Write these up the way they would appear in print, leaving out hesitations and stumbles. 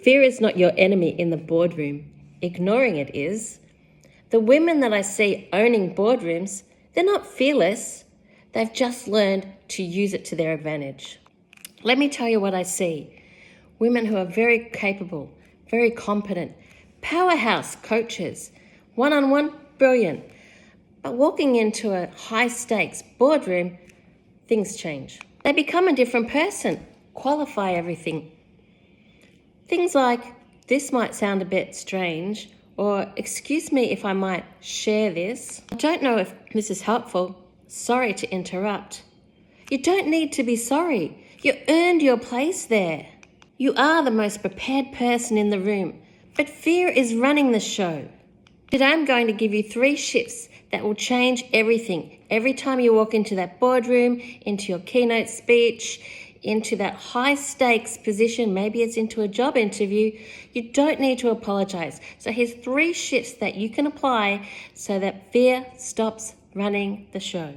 Fear is not your enemy in the boardroom. Ignoring it is. The women that I see owning boardrooms, they're not fearless. They've just learned to use it to their advantage. Let me tell you what I see. Women who are very capable, very competent, powerhouse coaches, one-on-one, brilliant. But walking into a high-stakes boardroom, things change. They become a different person, qualify everything. Things like, this might sound a bit strange, or excuse me if I might share this. I don't know if this is helpful. Sorry to interrupt. You don't need to be sorry. You earned your place there. You are the most prepared person in the room, but fear is running the show. Today I'm going to give you 3 shifts that will change everything. Every time you walk into that boardroom, into your keynote speech, into that high stakes position, maybe it's into a job interview, you don't need to apologize. So here's 3 shifts that you can apply so that fear stops running the show.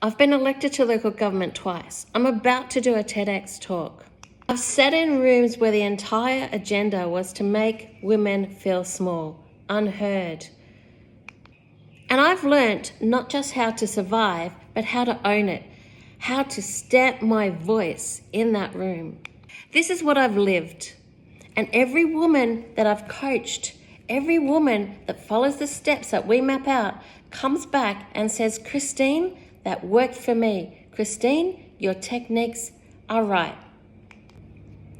I've been elected to local government twice. I'm about to do a TEDx talk. I've sat in rooms where the entire agenda was to make women feel small, unheard. And I've learnt not just how to survive, but how to own it, how to stamp my voice in that room. This is what I've lived. And every woman that I've coached, every woman that follows the steps that we map out, comes back and says, Christine, that worked for me. Christine, your techniques are right.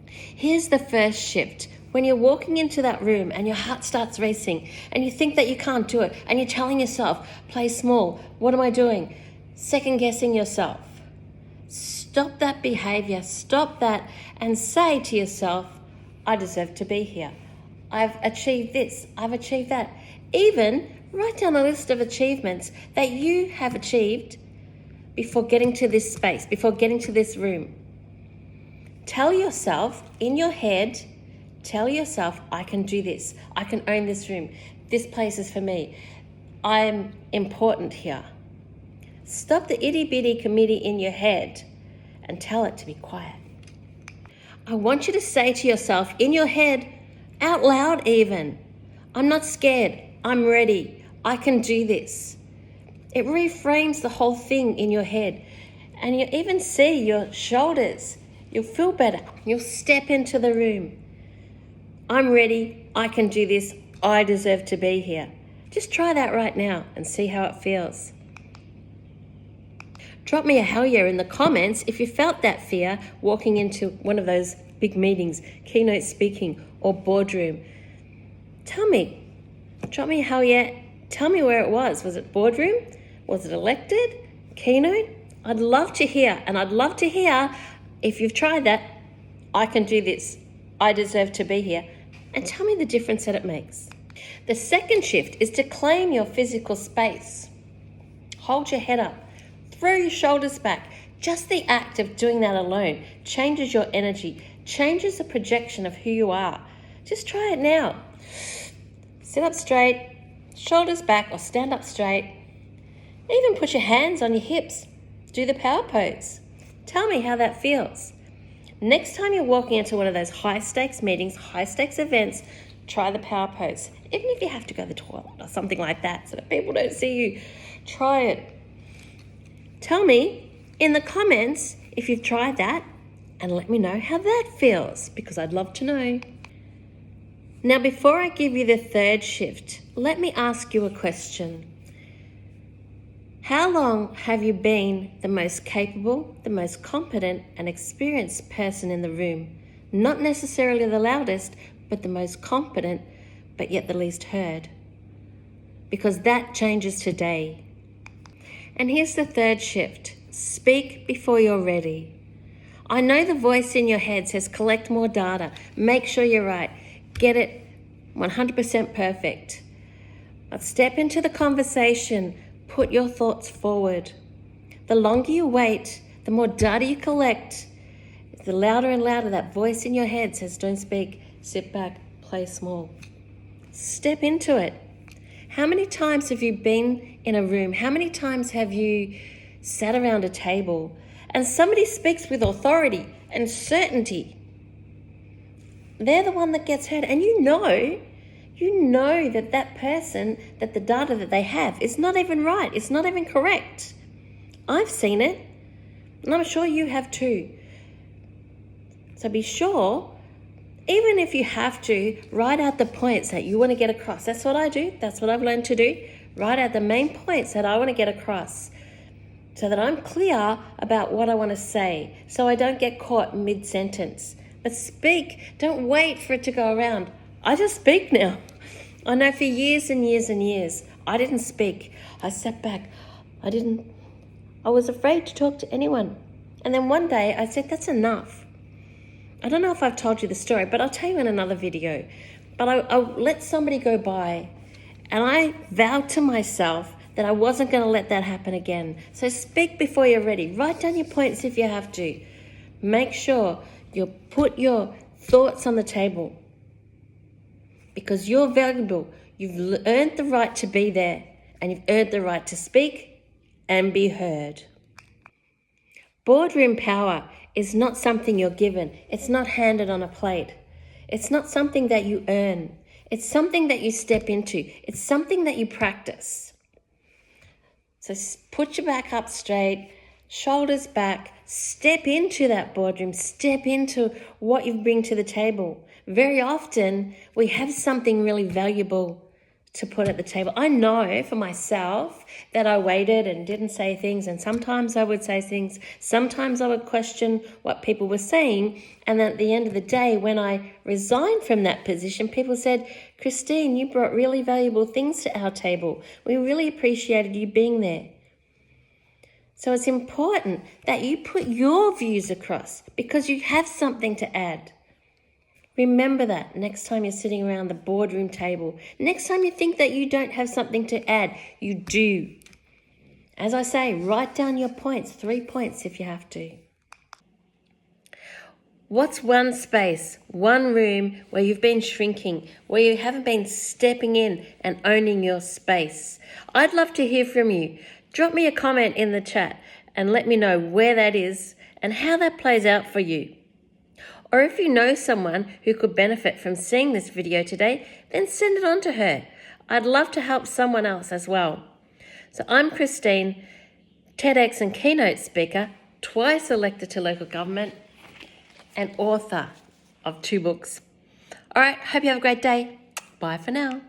Here's the first shift. When you're walking into that room and your heart starts racing and you think that you can't do it and you're telling yourself, play small, what am I doing? Second guessing yourself. Stop that behavior, stop that and say to yourself, I deserve to be here. I've achieved this, I've achieved that. Even write down a list of achievements that you have achieved before getting to this space, before getting to this room. Tell yourself in your head, tell yourself, I can do this. I can own this room. This place is for me. I'm important here. Stop the itty-bitty committee in your head and tell it to be quiet. I want you to say to yourself in your head, out loud even, I'm not scared. I'm ready. I can do this. It reframes the whole thing in your head. And you even see your shoulders. You'll feel better. You'll step into the room. I'm ready. I can do this. I deserve to be here. Just try that right now and see how it feels. Drop me a hell yeah in the comments if you felt that fear walking into one of those big meetings, keynote speaking or boardroom. Tell me. Drop me a hell yeah. Tell me where it was. Was it boardroom? Was it elected? Keynote? I'd love to hear, and I'd love to hear if you've tried that, I can do this, I deserve to be here, and tell me the difference that it makes. The second shift is to claim your physical space. Hold your head up, throw your shoulders back. Just the act of doing that alone changes your energy, changes the projection of who you are. Just try it now. Sit up straight, shoulders back or stand up straight. Even put your hands on your hips. Do the power pose. Tell me how that feels. Next time you're walking into one of those high-stakes meetings, high-stakes events, try the power pose. Even if you have to go to the toilet or something like that so that people don't see you, try it. Tell me in the comments if you've tried that and let me know how that feels because I'd love to know. Now, before I give you the third shift, let me ask you a question. How long have you been the most capable, the most competent and experienced person in the room? Not necessarily the loudest, but the most competent, but yet the least heard. Because that changes today. And here's the third shift. Speak before you're ready. I know the voice in your head says collect more data, make sure you're right, get it 100% perfect. But step into the conversation. Put your thoughts forward. The longer you wait, the more data you collect, the louder and louder that voice in your head says, don't speak, sit back, play small. Step into it. How many times have you been in a room? How many times have you sat around a table and somebody speaks with authority and certainty? they're the one that gets hurt. And you know that person, that the data that they have is not even right. It's not even correct. I've seen it, and I'm sure you have too. So be sure, even if you have to, write out the points that you want to get across. That's what I do. That's what I've learned to do. Write out the main points that I want to get across so that I'm clear about what I want to say, so I don't get caught mid-sentence. But speak. Don't wait for it to go around. I just speak now. I know for years and years and years, I didn't speak. I sat back. I was afraid to talk to anyone. And then one day I said, that's enough. I don't know if I've told you the story, but I'll tell you in another video. But I let somebody go by, and I vowed to myself that I wasn't going to let that happen again. So speak before you're ready. Write down your points if you have to. Make sure you put your thoughts on the table, because you're valuable. You've earned the right to be there, and you've earned the right to speak and be heard. Boardroom power is not something you're given. It's not handed on a plate. It's not something that you earn. It's something that you step into. It's something that you practice. So put your back up straight, shoulders back, step into that boardroom, step into what you bring to the table. Very often, we have something really valuable to put at the table. I know for myself that I waited and didn't say things, and sometimes I would say things, sometimes I would question what people were saying, and then at the end of the day, when I resigned from that position, people said, Christine, you brought really valuable things to our table. We really appreciated you being there. So it's important that you put your views across, because you have something to add. Remember that next time you're sitting around the boardroom table. Next time you think that you don't have something to add, you do. As I say, write down your points, 3 points if you have to. What's one space, one room where you've been shrinking, where you haven't been stepping in and owning your space? I'd love to hear from you. Drop me a comment in the chat and let me know where that is and how that plays out for you. Or if you know someone who could benefit from seeing this video today, then send it on to her. I'd love to help someone else as well. So I'm Christine, TEDx and keynote speaker, twice elected to local government, and author of 2 books. All right, hope you have a great day. Bye for now.